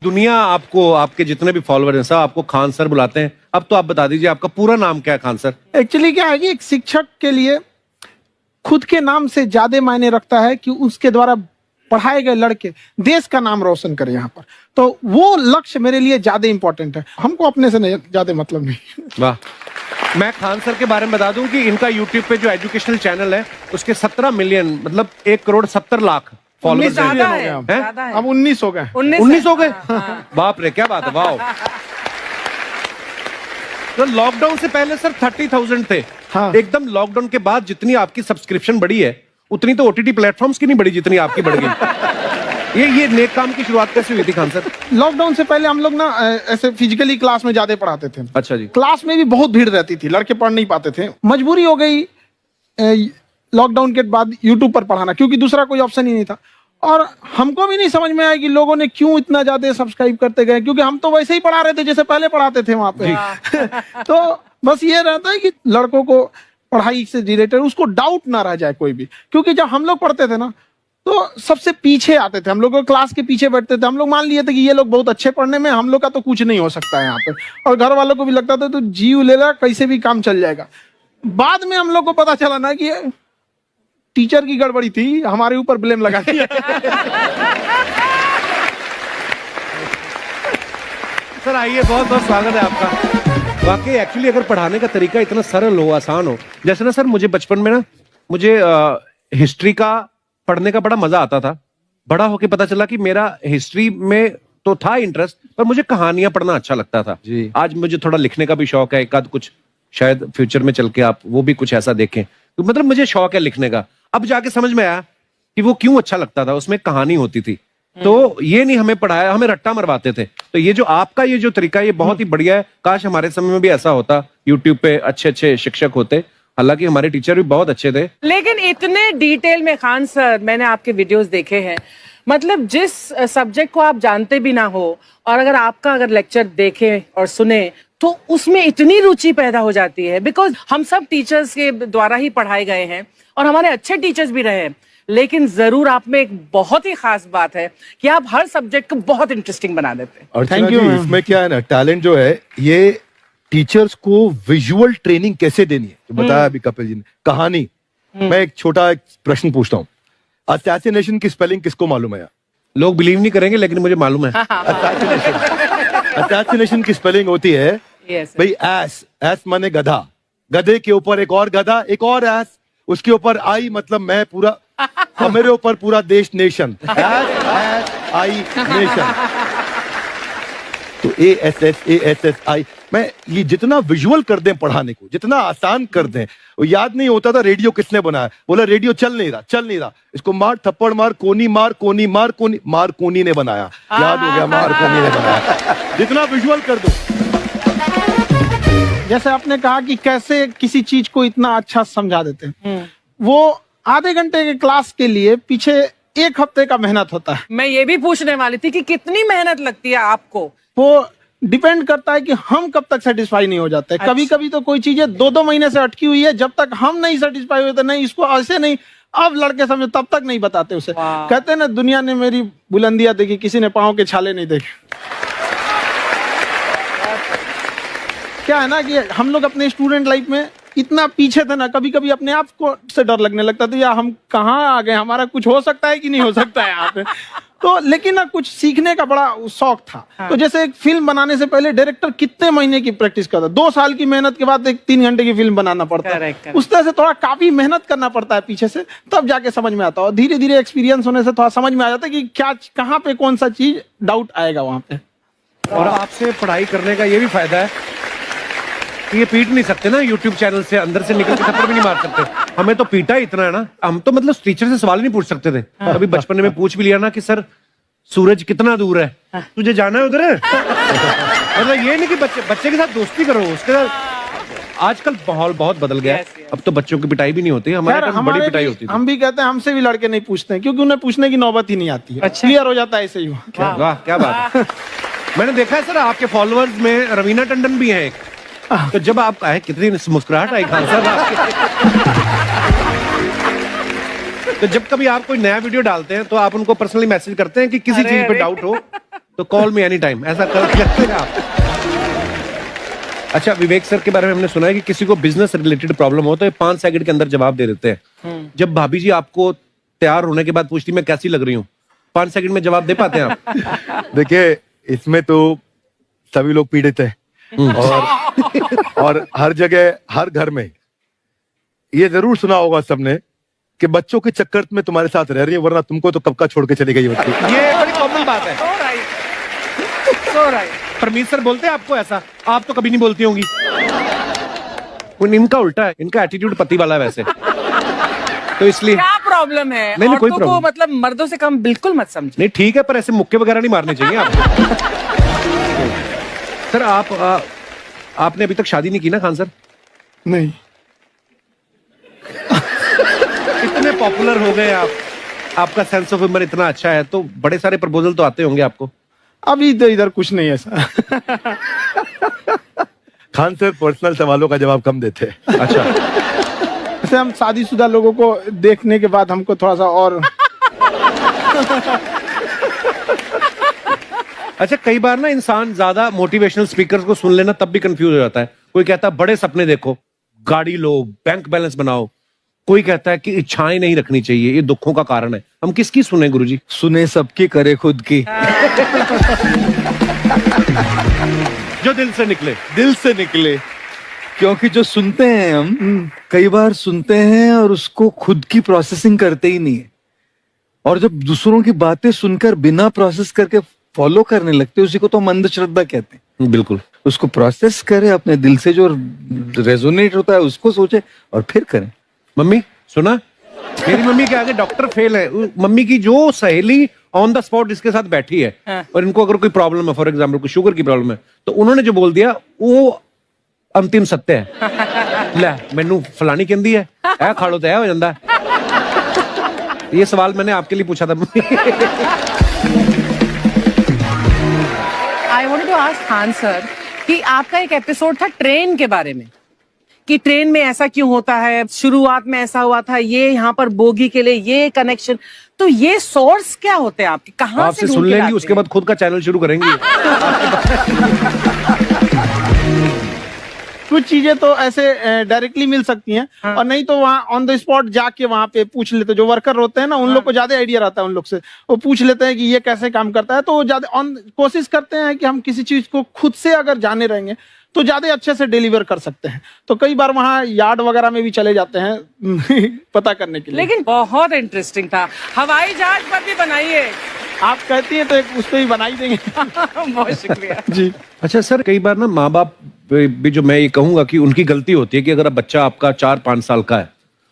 दुनिया आपको, आपके जितने भी फॉलोअर हैं सब आपको खान सर बुलाते हैं। अब तो आप बता दीजिए आपका पूरा नाम क्या है खान सर? एक्चुअली क्या है कि एक शिक्षक के लिए खुद के नाम से ज्यादा मायने रखता है कि उसके द्वारा पढ़ाए गए लड़के देश का नाम रोशन करें यहाँ पर, तो वो लक्ष्य मेरे लिए ज्यादा इंपॉर्टेंट है। हमको अपने से नहीं ज्यादा मतलब नहीं। वाह। मैं खान सर के बारे में बता दूं कि इनका यूट्यूब पे जो एजुकेशनल चैनल है उसके 17 मिलियन मतलब 1,70,00,000 फॉलोअर्स हैं। अब 19 हो गए। 19 हो गए। बाप रे, क्या बात है, वाह। तो लॉकडाउन से पहले सर 30,000 थे। हाँ। एकदम लॉकडाउन के बाद जितनी आपकी सब्सक्रिप्शन बढ़ी है उतनी तो ओटीटी प्लेटफॉर्म्स की नहीं बढ़ी जितनी आपकी बढ़ गई। ये नेक काम की शुरुआत कैसे हुई थी खान सर? लॉकडाउन से पहले हम लोग ना ऐसे फिजिकली क्लास में ज्यादा पढ़ाते थे। अच्छा जी। क्लास में भी बहुत भीड़ रहती थी, लड़के पढ़ नहीं पाते थे। मजबूरी हो गई लॉकडाउन के बाद यूट्यूब पर पढ़ाना, क्योंकि दूसरा कोई ऑप्शन ही नहीं था। और हमको भी नहीं समझ में आया कि लोगों ने क्यों इतना ज्यादा सब्सक्राइब करते गए, क्योंकि हम तो वैसे ही पढ़ा रहे थे जैसे पहले पढ़ाते थे वहां पे। तो बस ये रहता है कि लड़कों को पढ़ाई से रिलेटेड उसको डाउट ना रह जाए कोई भी, क्योंकि जब हम लोग पढ़ते थे ना तो सबसे पीछे आते थे, हम लोग क्लास के पीछे बैठते थे। हम लोग मान लिए थे कि ये लोग बहुत अच्छे पढ़ने में, हम लोग का तो कुछ नहीं हो सकता है यहाँ पे। और घर वालों को भी लगता था तो जीव ले ला, कैसे भी काम चल जाएगा। बाद में हम लोग को पता चला ना कि टीचर की गड़बड़ी थी, हमारे ऊपर ब्लेम लगा दिया। सर आइए, बहुत बहुत स्वागत है आपका। वाकई एक्चुअली अगर पढ़ाने का तरीका इतना सरल हो, आसान हो, जैसे ना सर मुझे बचपन में ना मुझे हिस्ट्री का पढ़ने का बड़ा मजा आता था। बड़ा होके पता चला कि मेरा हिस्ट्री में तो था इंटरेस्ट, पर मुझे कहानियां पढ़ना अच्छा लगता था जी। आज मुझे थोड़ा लिखने का भी शौक है, एक आध कुछ शायद फ्यूचर में चल के आप वो भी कुछ ऐसा देखें, तो मतलब मुझे शौक है लिखने का। अब जाके समझ में आया कि वो क्यों अच्छा लगता था, उसमें कहानी होती थी। तो ये नहीं हमें पढ़ाया, हमें रट्टा मरवाते थे। तो ये जो आपका ये जो तरीका ये बहुत ही बढ़िया है। काश हमारे समय में भी ऐसा होता, यूट्यूब पे अच्छे अच्छे शिक्षक होते। हालांकि हमारे टीचर भी बहुत अच्छे थे, लेकिन इतने डिटेल में खान सर मैंने आपके वीडियोस देखे हैं, मतलब जिस सब्जेक्ट को आप जानते भी ना हो और अगर आपका लेक्चर देखें और सुने तो उसमें इतनी रुचि पैदा हो जाती है। बिकॉज हम सब टीचर्स के द्वारा ही पढ़ाए गए हैं और हमारे अच्छे टीचर्स भी रहे हैं, लेकिन जरूर आप में एक बहुत ही खास बात है कि आप हर सब्जेक्ट को बहुत इंटरेस्टिंग बना देते हैं। और थैंक यू। इसमें क्या है ना, टैलेंट जो है ये टीचर्स को विजुअल ट्रेनिंग कैसे देनी है, तो बताया अभी कपिल जी ने। कहानी, मैं एक छोटा प्रश्न पूछता हूँ, असैसिनेशन की स्पेलिंग किसको मालूम है? लोग बिलीव नहीं करेंगे लेकिन मुझे मालूम है। असैसिनेशन की स्पेलिंग होती है भाई एस माने गधा, गधे के ऊपर एक और गधा, एक और एस, उसके ऊपर आई मतलब मैं पूरा, और मेरे ऊपर पूरा देश नेशन, एस आई नेशन। तो ASSASSI मैं ये जितना विजुअल कर दें पढ़ाने को, जितना आसान कर दें। वो याद नहीं होता था रेडियो किसने बनाया, बोला रेडियो चल नहीं रहा, इसको मार थप्पड़ मार, कोनी मार, कोनी मार, कोनी मार, कोनी ने बनाया, याद हो गया, मार कोनी ने बनाया। जितना विजुअल कर दो। जैसे आपने कहा कि कैसे किसी चीज को इतना अच्छा समझा देते हैं, वो आधे घंटे के क्लास के लिए पीछे 1 हफ्ते का मेहनत होता है। मैं ये भी पूछने वाली थी कि कितनी मेहनत लगती है आपको। वो डिपेंड करता है कि हम कब तक सेटिस्फाई नहीं हो जाते। अच्छा। कभी कभी तो कोई चीजें 2-2 महीने से अटकी हुई है, जब तक हम नहीं सेटिस्फाई होते, नहीं इसको ऐसे नहीं, अब लड़के समझो तब तक नहीं बताते उसे। कहते हैं ना, दुनिया ने मेरी बुलंदियां देखी, किसी ने पांव के छाले नहीं देखे। क्या है ना कि हम लोग अपने स्टूडेंट लाइफ में इतना पीछे थे ना, कभी कभी अपने आप को से डर लगने लगता था, या हम कहाँ आ गए, हमारा कुछ हो सकता है कि नहीं हो सकता है यहाँ पे। तो लेकिन ना कुछ सीखने का बड़ा शौक था। हाँ। तो जैसे एक फिल्म बनाने से पहले डायरेक्टर कितने महीने की प्रैक्टिस करता है, 2 साल की मेहनत के बाद एक 3 घंटे की फिल्म बनाना पड़ता है। उस तरह से थोड़ा काफी मेहनत करना पड़ता है पीछे से, तब जाके समझ में आता है। और धीरे धीरे एक्सपीरियंस होने से थोड़ा समझ में आ जाता है कि क्या कहाँ पे कौन सा चीज डाउट आएगा वहां पे। और आपसे पढ़ाई करने का ये भी फायदा है कि ये पीट नहीं सकते ना यूट्यूब चैनल से, अंदर से निकल के थप्पड़ भी नहीं मार सकते। हमें तो पीटा इतना है ना, हम तो मतलब टीचर से सवाल नहीं पूछ सकते थे। कभी बचपन में पूछ भी लिया ना कि सर सूरज कितना दूर है, तुझे जाना है उधर है। मतलब ये नहीं कि बच्चे के साथ दोस्ती करो, उसके साथ। आजकल माहौल बहुत बदल गया है, अब तो बच्चों की पिटाई भी नहीं होती, हमारे टाइम बड़ी पिटाई होती थी। हम भी कहते हैं, हमसे भी लड़के नहीं पूछते हैं, क्योंकि उन्हें पूछने की नौबत ही नहीं आती है। क्लियर हो जाता है ऐसे ही। वाह क्या बात है। मैंने देखा है सर आपके फॉलोअर्स में रवीना टंडन भी है एक, तो जब आप आए कितनी मुस्कुराहट आई खान साहब आपके। तो जब कभी आप कोई नया वीडियो डालते हैं तो आप उनको पर्सनली मैसेज करते हैं कि किसी चीज पे डाउट हो तो कॉल मी एनी टाइम, ऐसा करते हैं आप। अच्छा, विवेक सर के बारे में हमने सुना है कि किसी को बिजनेस रिलेटेड प्रॉब्लम हो तो ये 5 सेकंड के अंदर जवाब दे देते हैं। जब भाभी जी आपको तैयार होने के बाद पूछती मैं कैसी लग रही हूँ, 5 सेकंड में जवाब दे पाते हैं आप? देखिए, इसमें तो सभी लोग पीड़ित हैं और हर जगह, हर घर में ये जरूर सुना होगा सबने कि बच्चों के चक्कर में तुम्हारे साथ रह रही है, वरना तुमको तो कब का छोड़ के चली गई होती। ये बड़ी कॉमन बात है। So right. परमीत सर बोलते हैं आपको ऐसा? आप तो कभी नहीं बोलती होंगी। इनका उल्टा है, इनका एटीट्यूड पति वाला है वैसे, तो इसलिए। क्या प्रॉब्लम है? नहीं, कोई औरतों को प्रॉब्लम मतलब मर्दों से कम बिल्कुल मत समझे। नहीं, ठीक है, पर ऐसे मुक्के वगैरह नहीं मारने चाहिए आपको। सर आपने अभी तक शादी नहीं की ना खान सर? नहीं। इतने पॉपुलर हो गए आप, आपका सेंस ऑफ ह्यूमर इतना अच्छा है, तो बड़े सारे प्रपोजल तो आते होंगे आपको। अभी तो इधर कुछ नहीं है ऐसा। खान सर पर्सनल सवालों का जवाब कम देते हैं। अच्छा, जैसे हम शादीशुदा लोगों को देखने के बाद हमको थोड़ा सा और अच्छा, कई बार ना इंसान ज्यादा मोटिवेशनल स्पीकर्स को सुन लेना तब भी कंफ्यूज हो जाता है। कोई कहता है बड़े सपने देखो, गाड़ी लो, बैंक बैलेंस बनाओ। कोई कहता है कि इच्छाएं नहीं रखनी चाहिए, ये दुखों का कारण है। हम किसकी सुने गुरुजी? सुने सबकी, करे खुद की। जो दिल से निकले। दिल से निकले, क्योंकि जो सुनते हैं हम कई बार सुनते हैं और उसको खुद की प्रोसेसिंग करते ही नहीं है, और जब दूसरों की बातें सुनकर बिना प्रोसेस करके फॉलो करने लगते हैं, उसी को तो हम अंधश्रद्धा कहते हैं। बिल्कुल। उसको प्रोसेस करे, अपने दिल से जो रेजोनेट होता है उसको सोचे और फिर करें। मम्मी सुना, मेरी मम्मी के आगे डॉक्टर फेल है। मम्मी की जो सहेली ऑन द स्पॉट इसके साथ बैठी है, और इनको अगर कोई प्रॉब्लम है, फॉर एग्जाम्पल कोई शुगर की प्रॉब्लम है, तो उन्होंने जो बोल दिया वो अंतिम सत्य है। ले मैनू फलानी कहती है, ऐ खाड़ो तो ऐ हो जाता है। ये सवाल मैंने आपके लिए पूछा था mummy. I wanted to ask Khan sir कि आपका एक एपिसोड था ट्रेन के बारे में, कि ट्रेन में ऐसा क्यों होता है, शुरुआत में ऐसा हुआ था, ये यहाँ पर बोगी के लिए ये कनेक्शन, तो ये सोर्स क्या होते हैं आपके, कहाँ से आपसे ढूंढ सुन के लेंगी, लाते उसके हैं? बाद खुद का चैनल शुरू करेंगी। कुछ चीजें तो ऐसे डायरेक्टली मिल सकती हैं, और नहीं तो वहाँ ऑन द स्पॉट जाके वहाँ पे पूछ लेते। जो वर्कर होते हैं ना, उन लोग को ज्यादा आइडिया रहता है, उन लोग से वो पूछ लेते हैं कि ये कैसे काम करता है, तो वो ज्यादा कोशिश करते हैं कि हम किसी चीज को खुद से अगर जाने रहेंगे तो ज्यादा अच्छे से डिलीवर कर सकते हैं। तो कई बार वहाँ यार्ड वगैरह में भी चले जाते हैं पता करने के लिए। लेकिन बहुत इंटरेस्टिंग था। हवाई जहाज पर भी बनाइए। आप कहती हैं तो एक उस पर भी बना ही देंगे। बहुत शुक्रिया जी। अच्छा सर, कई बार ना माँ बाप भी, जो मैं ये कहूंगा कि उनकी गलती होती है कि अगर बच्चा आपका 4-5 साल का है,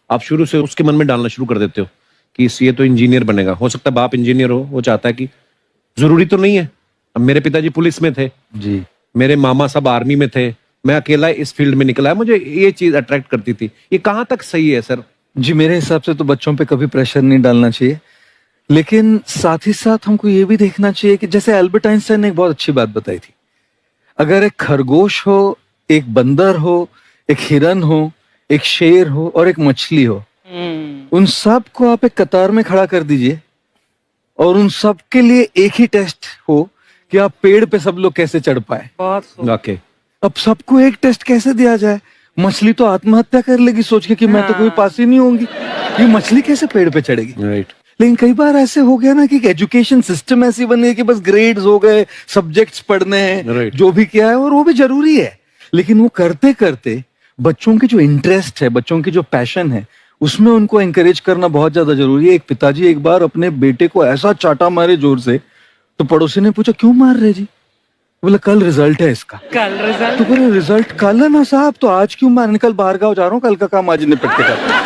आप शुरू से उसके मन में डालना शुरू कर देते हो कि ये तो इंजीनियर बनेगा। हो सकता है बाप इंजीनियर हो, वो चाहता है कि जरूरी तो नहीं है। अब मेरे पिताजी पुलिस में थे जी, मेरे मामा सब आर्मी में थे, मैं अकेला इस फील्ड में निकला है, मुझे ये चीज अट्रैक्ट करती थी। ये कहाँ तक सही है सर? जी मेरे हिसाब से तो बच्चों पे कभी प्रेशर नहीं डालना चाहिए, लेकिन साथ ही साथ हमको ये भी देखना चाहिए कि जैसे एल्बर्ट आइंस्टाइन ने एक बहुत अच्छी बात बताई थी, अगर एक खरगोश हो, एक बंदर हो, एक हिरन हो, एक शेर हो और एक मछली हो, उन सब को आप एक कतार में खड़ा कर दीजिए और उन सब के लिए एक ही टेस्ट हो कि आप पेड़ पे सब लोग कैसे चढ़ पाए। बहुत वाकई। अब सबको एक टेस्ट कैसे दिया जाए? मछली तो आत्महत्या कर लेगी सोच के कि मैं तो कोई पास ही नहीं होंगी, ये मछली कैसे पेड़ पे चढ़ेगी? राइट। लेकिन कई बार ऐसे हो गया ना कि एजुकेशन सिस्टम ऐसी बन गई कि बस ग्रेड्स हो गए, सब्जेक्ट्स पढ़ने हैं, Right. जो भी किया है, और वो भी जरूरी है, लेकिन वो करते करते बच्चों की जो इंटरेस्ट है, बच्चों की जो पैशन है, उसमें उनको एंकरेज करना बहुत ज्यादा जरूरी है। एक पिताजी एक बार अपने बेटे को ऐसा चाटा मारे जोर से, तो पड़ोसी ने पूछा क्यों मार रहे जी? बोला कल रिजल्ट है इसका। कल रिजल्ट? तो बोले रिजल्ट कल है ना साहब, तो आज क्यों मारने? कल बाहर गाँव जा रहा हूँ, कल का काम आज निपट के करता हूं।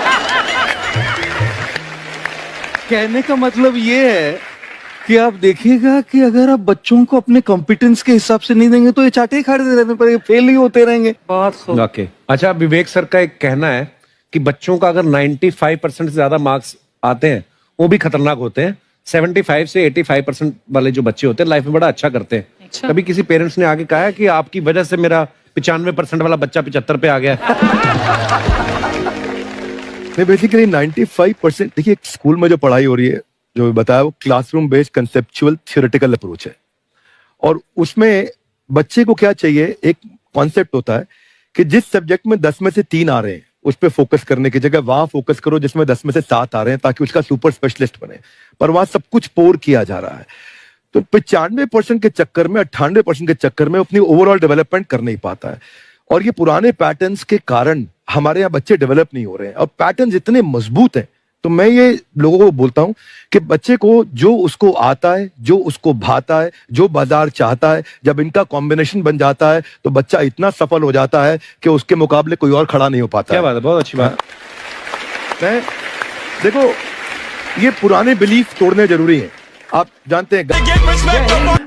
कहने का मतलब ये है कि आप देखिएगा कि अगर आप बच्चों को अपने कॉम्पिटेंस के हिसाब से नहीं देंगे तो ये चाटे ही खाते रहने पर फेल ही होते रहेंगे। बहुत खूब। वाकई। अच्छा, विवेक सर का एक कहना है कि बच्चों का अगर 95% से ज्यादा मार्क्स आते हैं वो भी खतरनाक होते हैं। 75 से 85% वाले जो बच्चे होते हैं लाइफ में बड़ा अच्छा करते हैं। अच्छा। कभी किसी पेरेंट्स ने आगे कहा है कि आपकी वजह से मेरा 95% वाला बच्चा 75 पे आ गया? नहीं, बेसिकली 95%, देखिए स्कूल में जो पढ़ाई हो रही है, जो बताया, वो classroom based conceptual theoretical approach है। और उसमें बच्चे को क्या चाहिए, एक कॉन्सेप्ट होता है कि जिस सब्जेक्ट में 10 में से 3 आ रहे हैं उस पर फोकस करने की जगह वहां फोकस करो जिसमें 10 में से 7 आ रहे हैं, ताकि उसका सुपर स्पेशलिस्ट बने। पर वहां सब कुछ पोर किया जा रहा है। तो 95% के चक्कर में, 98% के चक्कर में अपनी ओवरऑल डेवलपमेंट कर नहीं पाता है। और ये पुराने पैटर्न्स के कारण हमारे यहाँ बच्चे डेवलप नहीं हो रहे हैं, और पैटर्न्स इतने मजबूत हैं। तो मैं ये लोगों को बोलता हूं कि बच्चे को जो उसको आता है, जो उसको भाता है, जो बाजार चाहता है, जब इनका कॉम्बिनेशन बन जाता है तो बच्चा इतना सफल हो जाता है कि उसके मुकाबले कोई और खड़ा नहीं हो पाता। क्या बात है, बहुत अच्छी बात। मैं देखो, ये पुराने बिलीफ तोड़ने जरूरी है। आप जानते हैं,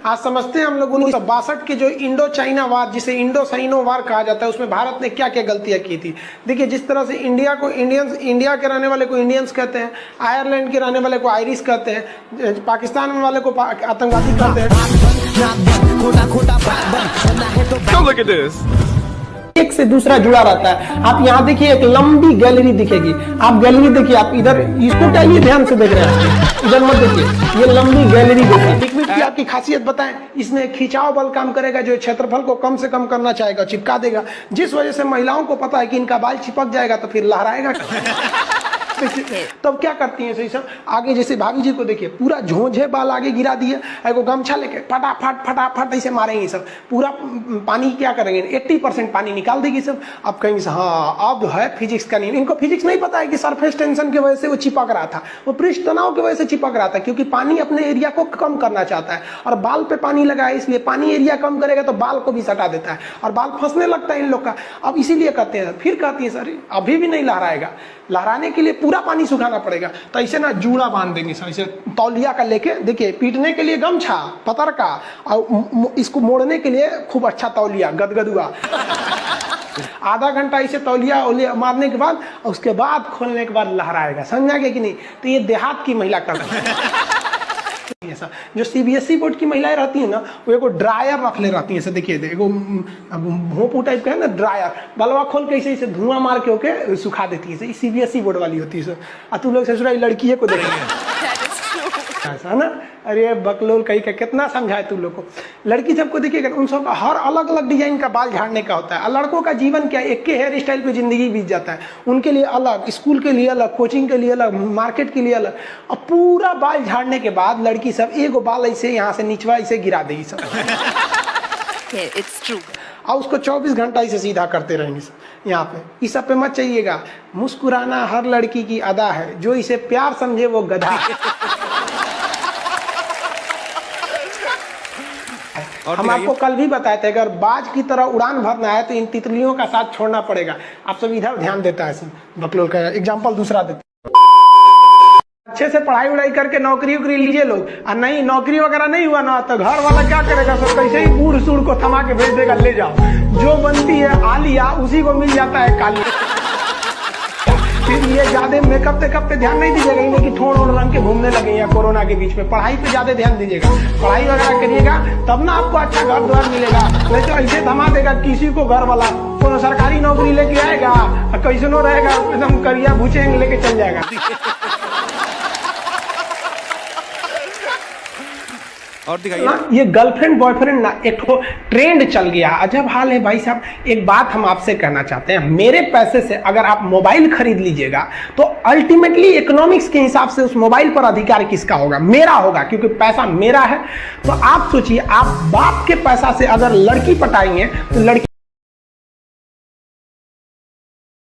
आज समझते हैं हम लोग 1962 के जो इंडो चाइना वार, जिसे इंडो साइनो वार कहा जाता है, उसमें भारत ने क्या क्या गलतियां की थी। देखिए, जिस तरह से इंडिया को इंडियंस, इंडिया के रहने वाले को इंडियंस कहते हैं, आयरलैंड के रहने वाले को आयरिश कहते हैं, पाकिस्तान वाले को आतंकवादी कहते हैं। एक से दूसरा जुड़ा रहता है। आप यहाँ देखिए, एक लंबी गैलरी दिखेगी। आप गैलरी देखिए, आप इधर इसको क्या ये ध्यान से देख रहे हैं, इधर मत देखिए, ये लंबी गैलरी देखिए। पिकविट की आपकी खासियत बताएं, इसमें खिंचाव बल काम करेगा, जो क्षेत्रफल को कम से कम करना चाहेगा, चिपका देगा। जिस वजह से महिलाओं को पता है कि इनका बाल चिपक जाएगा तो फिर लहराएगा। तब क्या करती हैं सही सब, आगे जैसे भाभी जी को देखिए, पूरा झोंझे बाल आगे गिरा दिए, एगो गमछा लेके फटाफट फटाफट ऐसे मारेंगे सब। पूरा पानी क्या करेंगे, 80% पानी निकाल देगी सब। अब कहेंगे हाँ, अब है फिजिक्स का नियम। इनको फिजिक्स नहीं पता है कि सरफेस टेंशन की वजह से वो चिपक रहा था, वो पृष्ठ तनाव की वजह से चिपक रहा था, क्योंकि पानी अपने एरिया को कम करना चाहता है और बाल पे पानी लगा है, इसलिए पानी एरिया कम करेगा तो बाल को भी सटा देता है और बाल फंसने लगता है इन लोग का। अब इसीलिए कहते हैं, फिर कहती है सर अभी भी नहीं लहराएगा, लहराने के लिए पूरा पानी सुखाना पड़ेगा। तो ऐसे ना जूड़ा बांध देंगे सर, ऐसे तौलिया का लेके, देखिए पीटने के लिए गमछा पतर का, और इसको मोड़ने के लिए खूब अच्छा तौलिया गदगदुआ। आधा घंटा इसे तौलिया मारने के बाद, उसके बाद खोलने के बाद लहराएगा। समझा गया कि नहीं? तो ये देहात की महिला कर रही है। जो सीबीएसई बोर्ड की महिलाएं रहती है ना, वो एगो ड्रायर रख ले रहती है। ऐसे देखिए, एगो भोंपू टाइप का है ना ड्रायर, बलवा खोल के ऐसे धुआं मार के ओके सुखा देती है। सीबीएसई बोर्ड वाली होती है। और तू लोग ससुराल लड़की को देखेंगे ऐसा ना, अरे बकलोल कहीं का कितना समझाए तू लोग को। लड़की सबको देखिएगा, उन सब का हर अलग अलग डिजाइन का बाल झाड़ने का होता है। और लड़कों का जीवन क्या, एक के हेयर स्टाइल पे जिंदगी बीत जाता है। उनके लिए अलग, स्कूल के लिए अलग, कोचिंग के लिए अलग, मार्केट के लिए अलग। और पूरा बाल झाड़ने के बाद लड़की सब एगो बाल ऐसे यहाँ से निचवा ऐसे गिरा देगी सब। It's true. और उसको 24 घंटा इसे सीधा करते रहेंगे यहाँ पे। इस सब पे मत चाहिएगा। मुस्कुराना हर लड़की की अदा है, जो इसे प्यार समझे वो गधा। हम आपको कल भी बताए थे, अगर बाज की तरह उड़ान भरना है तो इन तितलियों का साथ छोड़ना पड़ेगा। आप सब इधर ध्यान देता है। बकलोल का एग्जाम्पल दूसरा देते, अच्छे से पढ़ाई उड़ाई करके नौकरी उकरी लीजिए लोग, और नहीं नौकरी वगैरह नहीं हुआ ना तो घर वाला क्या करेगा, सब कैसे ही बूढ़ सूढ़ को थमा के भेज देगा, ले जाओ। जो बनती है आलिया उसी को मिल जाता है कालिया। फिर ये ज्यादा मेकअप टेकअप पे ध्यान नहीं दीजिएगा, इन्हें कि थोड़ा और रंग के घूमने लगे या कोरोना के बीच में। पढ़ाई पे ज्यादा ध्यान दीजिएगा, पढ़ाई वगैरह करिएगा, तब ना आपको अच्छा घर द्वार मिलेगा। नहीं तो ऐसे थमा देगा किसी को घर वाला, कोनो सरकारी नौकरी लेके आएगा, कैसे नो रहेगा, एकदम करिया भूचेंग लेके चल जाएगा। और दिखाइए ना, ये गर्लफ्रेंड बॉयफ्रेंड ना एक ट्रेंड चल गया, अजब हाल है भाई साहब। एक बात हम आपसे कहना चाहते हैं, मेरे पैसे से अगर आप मोबाइल खरीद लीजिएगा तो अल्टीमेटली इकोनॉमिक्स के हिसाब से उस मोबाइल पर अधिकार किसका होगा? मेरा होगा, क्योंकि पैसा मेरा है। तो आप सोचिए, आप बाप के पैसा से अगर लड़की पटाएंगे तो लड़की